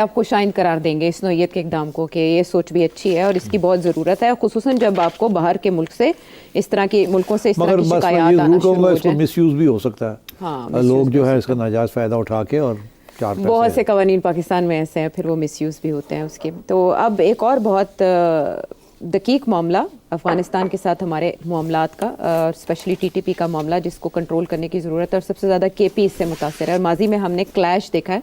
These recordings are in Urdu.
آپ کو شائن قرار دیں گے اس نوعیت کے اقدام کو کہ یہ سوچ بھی اچھی ہے اور اس کی بہت ضرورت ہے، خصوصاً جب آپ کو باہر کے ملک سے اس طرح کی ملکوں سے اس طرح کی شکایات آنا شروع ہو جائیں؟ مس یوز بھی ہو سکتا ہے، لوگ جو ہے اس کا ناجائز فائدہ اٹھا کے اور بہت سے قوانین پاکستان میں ایسے ہیں پھر وہ مس یوز بھی ہوتے ہیں اس کے۔ تو اب ایک اور بہت دقیق معاملہ افغانستان کے ساتھ ہمارے معاملات کا، اسپیشلی ٹی ٹی پی کا معاملہ جس کو کنٹرول کرنے کی ضرورت ہے، اور سب سے زیادہ کے پی اس سے متاثر ہے۔ اور ماضی میں ہم نے کلیش دیکھا ہے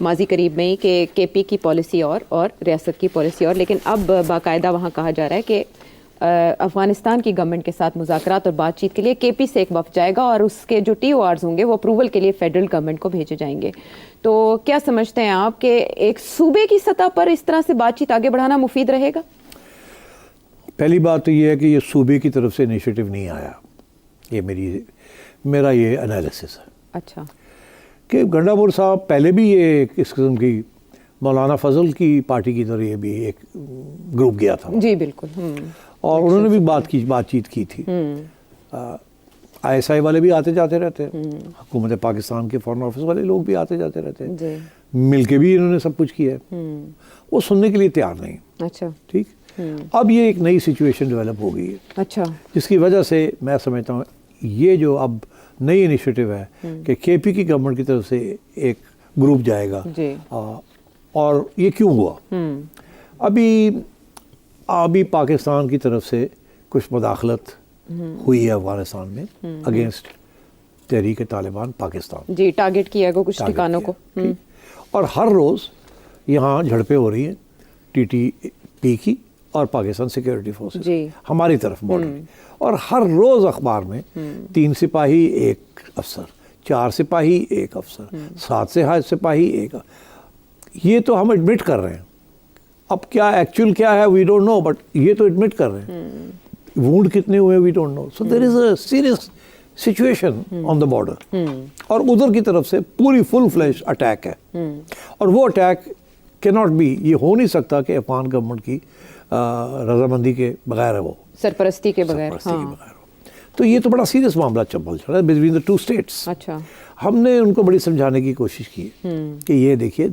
ماضی قریب میں ہی کہ کے پی کی پالیسی اور ریاست کی پالیسی اور، لیکن اب باقاعدہ وہاں کہا جا رہا ہے کہ افغانستان کی گورنمنٹ کے ساتھ مذاکرات اور بات چیت کے لیے کے پی سے ایک وفد جائے گا اور اس کے جو ٹی او آرز ہوں گے وہ اپروول کے لیے فیڈرل گورنمنٹ کو بھیجے جائیں گے۔ تو کیا سمجھتے ہیں آپ کہ ایک صوبے کی سطح پر اس طرح سے بات چیت آگے بڑھانا مفید رہے گا؟ پہلی بات تو یہ ہے کہ یہ صوبے کی طرف سے انیشیٹو نہیں آیا، یہ میرا یہ انالیسس ہے۔ اچھا، کہ گنڈاپور صاحب پہلے بھی یہ اس قسم کی مولانا فضل کی پارٹی کی طرح یہ بھی ایک گروپ گیا تھا، جی بالکل، اور انہوں نے بھی بات چیت کی تھی۔ آئی ایس آئی والے بھی آتے جاتے رہتے ہیں، حکومت پاکستان کے فارن آفس والے لوگ بھی آتے جاتے رہتے ہیں، مل کے بھی انہوں نے سب کچھ کیا ہے، وہ سننے کے لیے تیار نہیں۔ اچھا، ٹھیک، اب یہ ایک نئی سچویشن ڈیولپ ہو گئی ہے، اچھا، جس کی وجہ سے میں سمجھتا ہوں یہ جو اب نئی انیشیٹو ہے کہ کے پی کی گورنمنٹ کی طرف سے ایک گروپ جائے گا، اور یہ کیوں ہوا؟ ابھی پاکستان کی طرف سے کچھ مداخلت ہوئی ہے افغانستان میں اگینسٹ تحریک طالبان پاکستان، جی ٹارگٹ کیا گیا کچھ ٹھکانوں کو، اور ہر روز یہاں جھڑپیں ہو رہی ہیں ٹی ٹی پی کی اور پاکستان سیکیورٹی فورسز ہماری طرف بارڈر، اور ہر روز اخبار میں 3 سپاہی 1 افسر، 4 سپاہی 1 افسر، 7 سپاہی 1، یہ تو ہم ایڈمٹ کر رہے ہیں۔ اب کیا ایکچوئل کیا ہے وی ڈونٹ نو، بٹ یہ تو ایڈمٹ کر رہے ہیں۔ وونڈ کتنے ہوئے we don't know, so there is a serious situation on the border, اور ادھر کی طرف سے پوری فل فلیش اٹیک ہے، اور وہ اٹیک کی ناٹ بی، یہ ہو نہیں سکتا کہ افغان گورنمنٹ کی رضامندی کے بغیر ہے، وہ سرپرستی کے بغیر، تو یہ تو بڑا سیریس معاملہ چل رہا ہے بٹوین دا 2 اسٹیٹس۔ اچھا، ہم نے ان کو بڑی سمجھانے کی کوشش کی کہ یہ دیکھیے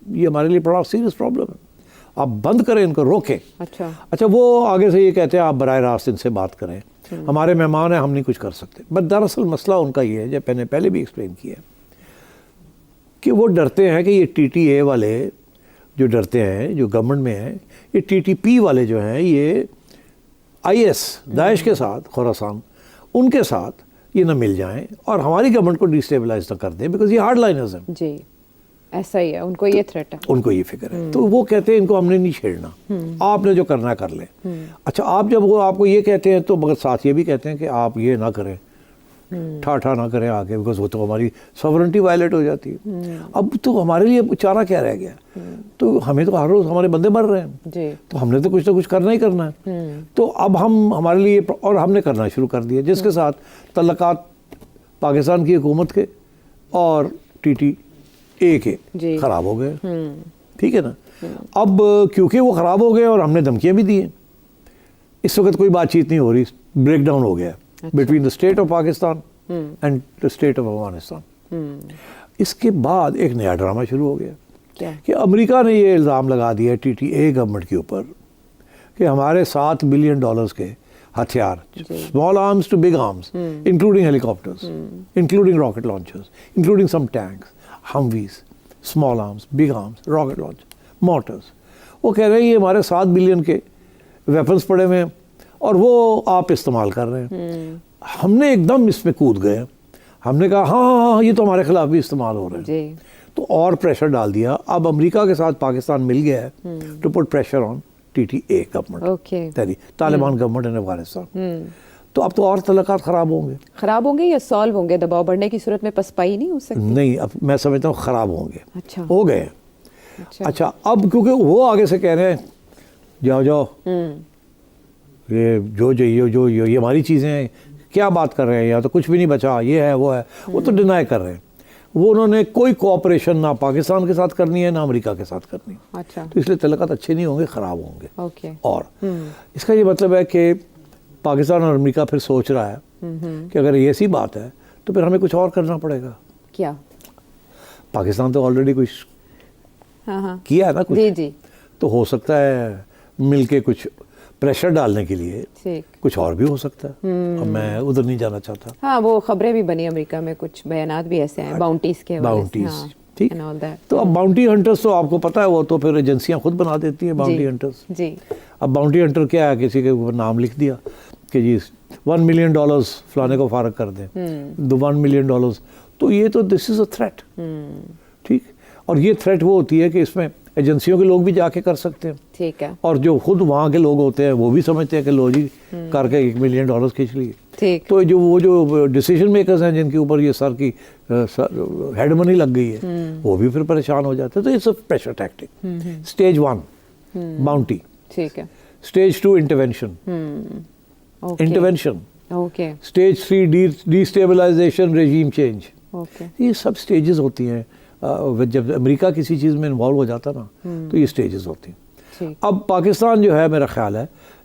یہ ہمارے لیے بڑا سیریس پرابلم ہے، آپ بند کریں، ان کو روکیں۔ اچھا، وہ آگے سے یہ کہتے ہیں آپ براہ راست ان سے بات کریں، ہمارے مہمان ہیں، ہم نہیں کچھ کر سکتے، بٹ دراصل مسئلہ ان کا یہ ہے، جب میں نے پہلے بھی ایکسپلین کیا کہ وہ ڈرتے ہیں کہ یہ ٹی ٹی اے والے جو ڈرتے ہیں، جو گورنمنٹ میں ہیں، یہ ٹی ٹی پی والے جو ہیں، یہ آئی ایس داعش کے ساتھ، خوراسان، ان کے ساتھ یہ نہ مل جائیں اور ہماری گورنمنٹ کو ڈیسٹیبلائز نہ کر دیں، بیکاز یہ ہارڈ لائنرز ہیں۔ جی ایسا ہی ہے، ان کو یہ تھریٹ ہے، ان کو یہ فکر ہے، تو وہ کہتے ہیں ان کو ہم نے نہیں چھیڑنا، آپ نے جو کرنا ہے کر لیں۔ اچھا، آپ جب وہ آپ کو یہ کہتے ہیں تو مگر ساتھ یہ بھی کہتے ہیں کہ آپ یہ نہ کریں، ٹھا نہ کریں آگے، بیکاز وہ تو ہماری ساورنٹی وائلیٹ ہو جاتی ہے۔ اب تو ہمارے لیے چارہ کیا رہ گیا؟ تو ہمیں تو ہر روز ہمارے بندے مر رہے ہیں، تو ہم نے تو کچھ نہ کچھ کرنا ہی کرنا ہے۔ تو اب ہمارے لیے، اور ہم نے کرنا شروع کر دیا، جس کے ساتھ تعلقات پاکستان کی حکومت کے اور ٹی ٹی اے کے خراب ہو گئے، ٹھیک ہے نا۔ اب کیونکہ وہ خراب ہو گئے اور ہم نے دھمکیاں بھی دی ہیں، اس وقت کوئی بات چیت نہیں ہو رہی، بریک ڈاؤن ہو گیا between the state of Pakistan and the state of Afghanistan. اس کے بعد ایک نیا ڈرامہ شروع ہو گیا کہ امریکہ نے یہ الزام لگا دیا ٹی ٹی اے گورنمنٹ کے اوپر کہ ہمارے $7 بلین کے ہتھیار، small arms to big arms, including helicopters, including rocket launchers, including some tanks, humvees, small arms, big arms, rocket launcher, mortars, وہ کہہ رہے ہیں یہ ہمارے $7 بلین کے ویپنز پڑے ہوئے ہیں اور وہ آپ استعمال کر رہے ہیں۔ ہم نے ایک دم اس میں کود گئے، ہم نے کہا ہاں یہ تو ہمارے خلاف بھی استعمال ہو رہے ہیں، تو اور پریشر ڈال دیا۔ اب امریکہ کے ساتھ پاکستان مل گیا ہے to put pressure on T T A government, Taliban government in Afghanistan. تو اب تو اور تعلقات خراب ہوں گے یا سالو ہوں گے؟ دباؤ بڑھنے کی صورت میں پسپائی نہیں ہو سکتی؟ نہیں، اب میں سمجھتا ہوں خراب ہوں گے، ہو گئے۔ اچھا، اب کیونکہ وہ آگے سے کہہ رہے ہیں جاؤ یہ جو یہ ہماری چیزیں ہیں، کیا بات کر رہے ہیں، یہاں تو کچھ بھی نہیں بچا، یہ ہے وہ ہے، وہ تو ڈینائی کر رہے ہیں۔ وہ انہوں نے کوئی کوآپریشن نہ پاکستان کے ساتھ کرنی ہے نہ امریکہ کے ساتھ کرنی ہے، تو اس لیے تعلقات اچھے نہیں ہوں گے، خراب ہوں گے۔ اور اس کا یہ مطلب ہے کہ پاکستان اور امریکہ پھر سوچ رہا ہے کہ اگر یہ ایسی بات ہے تو پھر ہمیں کچھ اور کرنا پڑے گا۔ کیا؟ پاکستان تو آلریڈی کچھ کیا ہے نا کچھ, جی جی تو ہو سکتا ہے مل کے کچھ پریشر ڈالنے کے لیے ٹھیک. کچھ اور بھی ہو سکتا ہے. اب میں ادھر نہیں جانا چاہتا. ہاں وہ خبریں بھی بنی امریکہ میں, کچھ بیانات بھی ایسے ہیں باؤنٹیز کے حوالے سے. باؤنٹیز, ٹھیک. and all that. تو اب باؤنٹی ہنٹرز تو آپ کو پتہ ہے وہ تو پھر ایجنسیاں خود بنا دیتی ہیں باؤنٹی ہنٹرز. جی اب باؤنٹی ہنٹر کیا ہے, کسی کے اوپر نام لکھ دیا کہ جی $1 million فلانے کو فارغ کر دیں, $1 million, تو یہ تو دس از اے تھریٹ. ٹھیک. اور یہ تھریٹ وہ ہوتی ہے کہ اس میں ایجنسیوں کے لوگ بھی جا کے کر سکتے ہیں, ٹھیک ہے. اور جو خود وہاں کے لوگ ہوتے ہیں وہ بھی سمجھتے ہیں کہ لو جی کر کے $1 million کھینچ لیے. ٹھیک. تو جو ڈیسیجن میکرز ہیں جن کے اوپر یہ سر کی ہیڈ منی لگ گئی ہے, وہ بھی پھر پریشان ہو جاتے ہیں. تو it's a pressure tactic. Stage 1 bounty, ٹھیک ہے. Stage 2 intervention. Intervention. Okay. Stage 3 destabilisation, regime change. Okay. یہ سب سٹیجز ہوتی ہیں. جب امریکہ کسی چیز میں انوالو ہو جاتا نا تو یہ سٹیجز ہوتی ہیں. اب پاکستان جو ہے میرا خیال ہے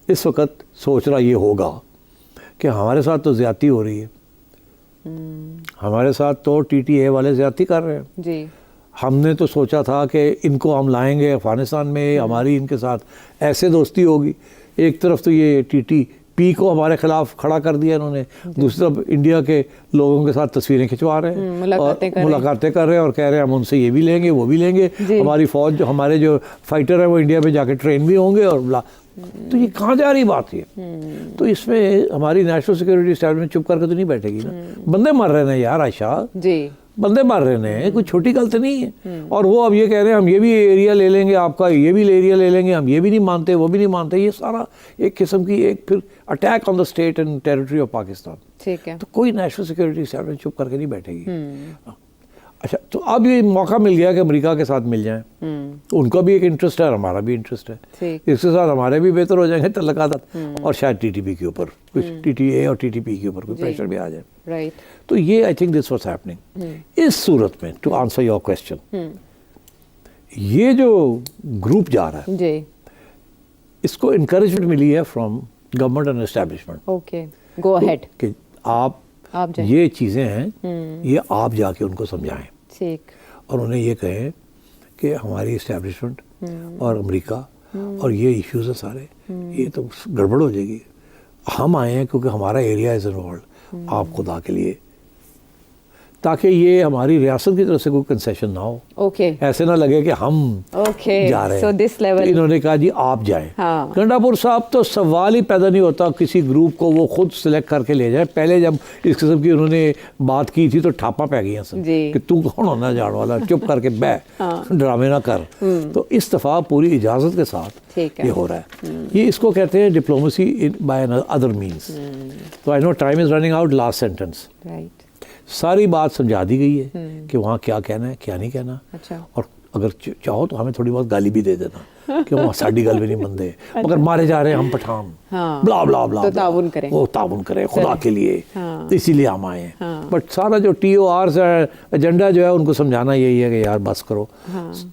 اس وقت سوچ رہا یہ ہوگا کہ ہمارے ساتھ تو زیادتی ہو رہی ہے, ہمارے ساتھ تو ٹی ٹی اے والے زیادتی کر رہے ہیں. جی. ہم نے تو سوچا تھا کہ ان کو ہم لائیں گے افغانستان میں, ہماری ان کے ساتھ ایسے دوستی ہوگی. ایک طرف تو یہ ٹی ٹی پی کو ہمارے خلاف کھڑا کر دیا انہوں نے, دوسری طرف انڈیا کے لوگوں کے ساتھ تصویریں کھنچوا رہے ہیں, ملاقاتیں کر رہے ہیں, اور کہہ رہے ہیں ہم ان سے یہ بھی لیں گے وہ بھی لیں گے. ہماری فوج جو ہمارے جو فائٹر ہیں وہ انڈیا میں جا کے ٹرین بھی ہوں گے اور تو یہ کہاں جا رہی بات یہ. تو اس میں ہماری نیشنل سیکورٹی اسٹیبلشمنٹ چپ کر کے تو نہیں بیٹھے گی نا. بندے مر رہے ہیں یار عائشہ, جی بندے مر رہے ہیں, کوئی چھوٹی غلط نہیں ہے. اور وہ اب یہ کہہ رہے ہیں ہم یہ بھی ایریا لے لیں گے, آپ کا یہ بھی ایریا لے لیں گے, ہم یہ بھی نہیں مانتے وہ بھی نہیں مانتے. یہ سارا ایک قسم کی ایک پھر attack on the state and territory of Pakistan. ٹھیک ہے. تو کوئی نیشنل سیکورٹی اسٹیبلشمنٹ چپ کر کے نہیں بیٹھے گی. اچھا, تو اب یہ موقع مل گیا کہ امریکہ کے ساتھ مل جائیں. ان کا بھی ایک انٹرسٹ ہے اور ہمارا بھی انٹرسٹ ہے. اس کے ساتھ ہمارے بھی بہتر ہو جائیں گے تعلقات, اور شاید ٹی ٹی پی کے اوپر کچھ ٹی ٹی اے اور ٹی ٹی پی کے اوپر کوئی پریشر بھی آ جائے. رائٹ. تو یہ I think this was happening. اس صورت میں ٹو آنسر یور کوشچن, یہ جو گروپ جا رہا ہے جی اس کو انکریجمنٹ ملی ہے from government and establishment. Okay, go ahead. کہ آپ یہ چیزیں ہیں یہ آپ جا کے ان کو سمجھائیں. ٹھیک. اور انہیں یہ کہیں کہ ہماری اسٹیبلشمنٹ اور امریکہ اور یہ ایشوز ہیں سارے, یہ تو گڑبڑ ہو جائے گی. ہم آئے ہیں کیونکہ ہمارا ایریا از انوالوڈ, آپ خدا کے لیے, تاکہ یہ ہماری ریاست کی طرف سے کوئی کنسیشن نہ ہو. اوکے. ایسے نہ لگے کہ ہم جا رہے ہیں. انہوں نے کہا جی آپ جائیں. گنڈا پور صاحب تو سوال ہی پیدا نہیں ہوتا کسی گروپ کو وہ خود سلیکٹ کر کے لے جائیں. پہلے جب اس قسم کی انہوں نے بات کی تھی تو ٹھاپا پہ گئی سن کہ تو کون ہونا جان والا, چپ کر کے بہ, ڈرامے نہ کر. تو اس دفعہ پوری اجازت کے ساتھ یہ ہو رہا ہے. یہ اس کو کہتے ہیں ڈپلومیسی بائی ادر مینس. تو I know time is running out. Last sentence. ساری بات سمجھا دی گئی ہے کہ وہاں کیا کہنا ہے کیا نہیں کہنا. اور اگر چاہو تو ہمیں تھوڑی بہت گالی بھی دے دینا کہ وہاں ساڈی گل بھی نہیں مندے, مگر مارے جا رہے ہیں ہم پٹھان, بلا بلا بلا, تعاون کریں, وہ تعاون کریں خدا کے لیے, اسی لیے ہم آئے ہیں. بٹ سارا جو ٹی او آر ہے ایجنڈا جو ہے ان کو سمجھانا یہی ہے کہ یار بس کرو,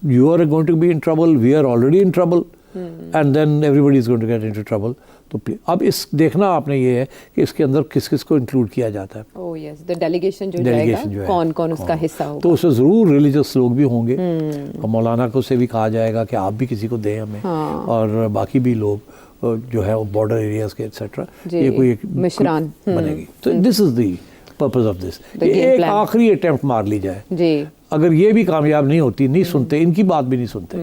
you are going to be in trouble, we are already in trouble, and then everybody is going to get into trouble. تو اب اس دیکھنا آپ نے یہ ہے کہ اس کے اندر کس کس کو انکلوڈ کیا جاتا ہے. اوہ یس, دی ڈیلیگیشن جو جائے گا کون کون اس کا حصہ ہوگا. تو اس میں ضرور ریلیجس لوگ بھی ہوں گے, اور مولانا کو سے بھی کہا جائے گا کہ آپ بھی کسی کو دیں ہمیں, اور باقی بھی لوگ جو ہے بارڈر ایریاز کے ایٹسیٹرا, یہ کوئی ایک مشران بنے گی. تو دس از دی پرپز آف دس, ایک آخری اٹیمپٹ مار لی جائے. جی. اگر یہ بھی کامیاب نہیں ہوتی, نہیں سنتے, ان کی بات بھی نہیں سنتے,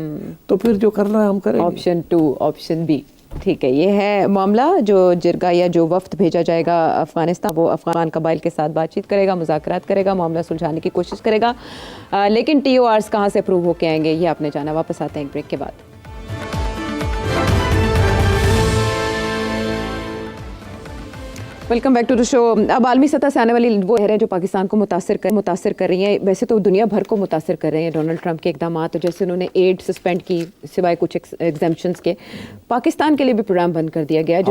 تو پھر جو کرنا ہے ہم کریں. Option 2, option B. ٹھیک ہے, یہ ہے معاملہ. جو جرگہ یا جو وفد بھیجا جائے گا افغانستان, وہ افغان قبائل کے ساتھ بات چیت کرے گا, مذاکرات کرے گا, معاملہ سلجھانے کی کوشش کرے گا. لیکن ٹی او آرز کہاں سے اپروو ہو کے آئیں گے یہ آپ نے جانا. واپس آتے ہیں ایک بریک کے بعد. ویلکم بیک ٹو دا شو. اب عالمی سطح سے آنے والی وہ لہریں جو پاکستان کو متاثر کر رہی ہیں, ویسے تو دنیا بھر کو متاثر کر رہے ہیں ڈونلڈ ٹرمپ کے اقدامات. جیسے انہوں نے ایڈ سسپینڈ کی سوائے کچھ ایگزمپشنز کے, پاکستان کے لیے بھی پروگرام بند کر دیا گیا جو